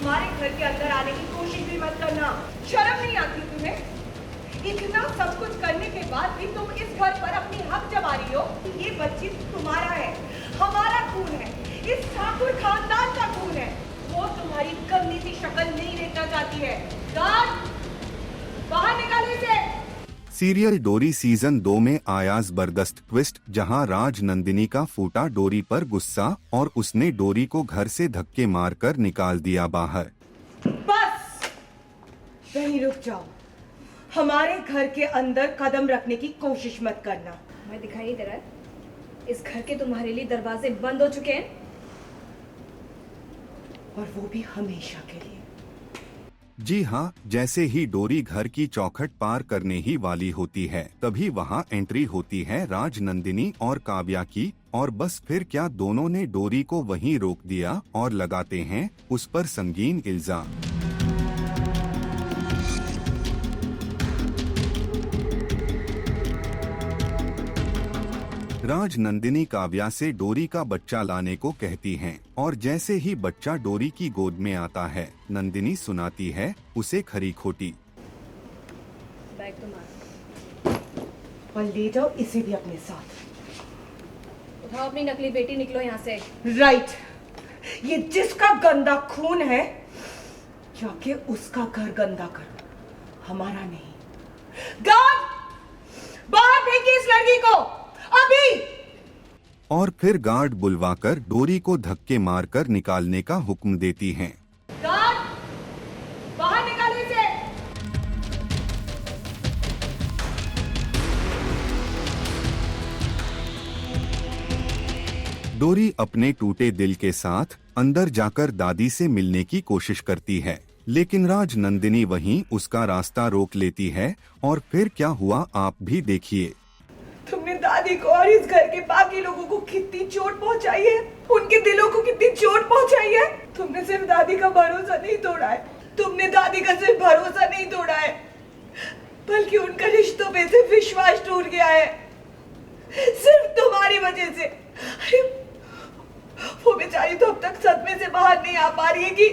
हमारे घर के अंदर आने की कोशिश भी मत करना। शर्म नहीं आती तुम्हें? इतना सब कुछ करने के बाद भी तुम इस घर पर अपनी हक जमा रही हो। ये बच्ची तुम्हारा है, हमारा खून है, इस ठाकुर खानदान का खून है। वो तुम्हारी गंदी सी शक्ल नहीं देखना चाहती है। गार्ड, बाहर निकालो इसे। सीरियल डोरी सीजन 2 में आया जबरदस्त ट्विस्ट, जहां राज नंदिनी का फूटा डोरी पर गुस्सा और उसने डोरी को घर से धक्के मारकर निकाल दिया बाहर। बस वहीं रुक जाओ। हमारे घर के अंदर कदम रखने की कोशिश मत करना। मैं दिखाई नहीं दे रहा है? इस घर के तुम्हारे लिए दरवाजे बंद हो चुके हैं, और वो भी हमेशा के लिए। जी हाँ, जैसे ही डोरी घर की चौखट पार करने ही वाली होती है, तभी वहाँ एंट्री होती है राज नंदिनी और काव्या की, और बस फिर क्या, दोनों ने डोरी को वहीं रोक दिया और लगाते हैं उस पर संगीन इल्जाम। राज नंदिनी काव्या से डोरी का बच्चा लाने को कहती हैं, और जैसे ही बच्चा डोरी की गोद में आता है, नंदिनी सुनाती है उसे खरी खोटी। बैग तुम्हारा, और ले जाओ इसे भी अपने साथ। उठाओ अपनी नकली बेटी, निकलो यहाँ से। राइट, ये जिसका गंदा खून है, जाके उसका घर गंदा करो, हमारा नहीं। गार्ड, बाहर फेंकिए इस लड़की को अभी। और फिर गार्ड बुलवाकर डोरी को धक्के मारकर निकालने का हुक्म देती हैं। गार्ड, बाहर निकालो इसे। डोरी अपने टूटे दिल के साथ अंदर जाकर दादी से मिलने की कोशिश करती है, लेकिन राज नंदिनी वहीं उसका रास्ता रोक लेती है, और फिर क्या हुआ आप भी देखिए। तुमने दादी को और इस घर के बाकी लोगों को कितनी चोट पहुंचाई है, उनके दिलों को कितनी चोट पहुंचाई है। तुमने सिर्फ दादी का भरोसा नहीं तोड़ा है, तुमने दादी का सिर्फ भरोसा नहीं तोड़ा है, बल्कि उनका रिश्तों पे से विश्वास टूट गया है, सिर्फ तुम्हारी वजह से। अरे वो बेचारी तो अब तक सदमे से बाहर नहीं आ पा रही है कि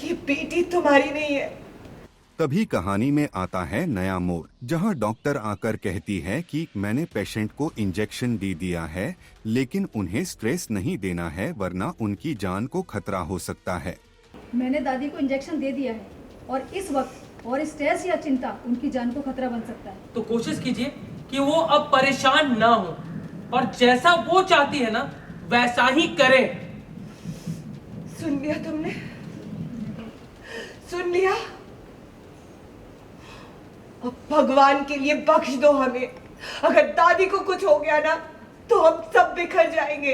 ये बेटी तुम्हारी नहीं है। तभी कहानी में आता है नया मोड़, जहां डॉक्टर आकर कहती है कि मैंने पेशेंट को इंजेक्शन दे दिया है, लेकिन उन्हें स्ट्रेस नहीं देना है, वरना उनकी जान को खतरा हो सकता है। मैंने दादी को इंजेक्शन दे दिया है, और इस वक्त और स्ट्रेस या चिंता उनकी जान को खतरा बन सकता है। तो कोशिश कीजिए कि वो अब परेशान ना हो, और जैसा वो चाहती है ना वैसा ही करें। सुन लिया तुमने? सुन लिया? अब भगवान के लिए बख्श दो हमें। अगर दादी को कुछ हो गया ना, तो हम सब बिखर जाएंगे,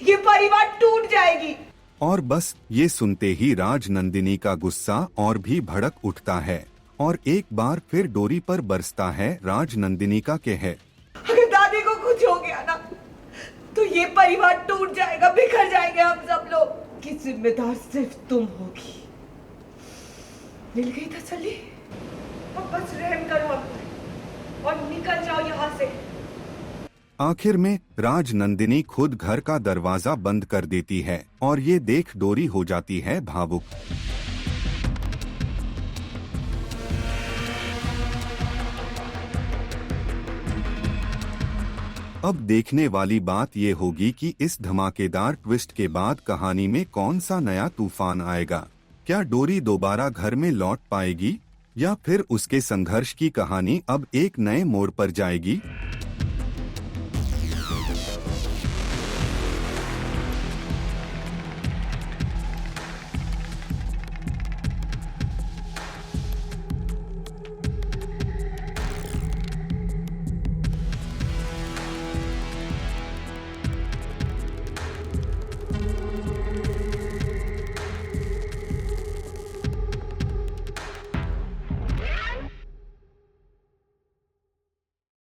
ये परिवार टूट जाएगी। और बस ये सुनते ही राज नंदिनी का गुस्सा और भी भड़क उठता है, और एक बार फिर डोरी पर बरसता है राज नंदिनी का कहर। अगर दादी को कुछ हो गया ना, तो ये परिवार टूट जाएगा, बिखर जाएंगे हम सब लोग, की जिम्मेदार सिर्फ तुम होगी। मिल गई तसल्ली? अब बस रहम करो हम पर, और निकल जाओ यहाँ से। आखिर में राज नंदिनी खुद घर का दरवाजा बंद कर देती है, और ये देख डोरी हो जाती है भावुक। अब देखने वाली बात ये होगी कि इस धमाकेदार ट्विस्ट के बाद कहानी में कौन सा नया तूफान आएगा। क्या डोरी दोबारा घर में लौट पाएगी, या फिर उसके संघर्ष की कहानी अब एक नए मोड़ पर जाएगी?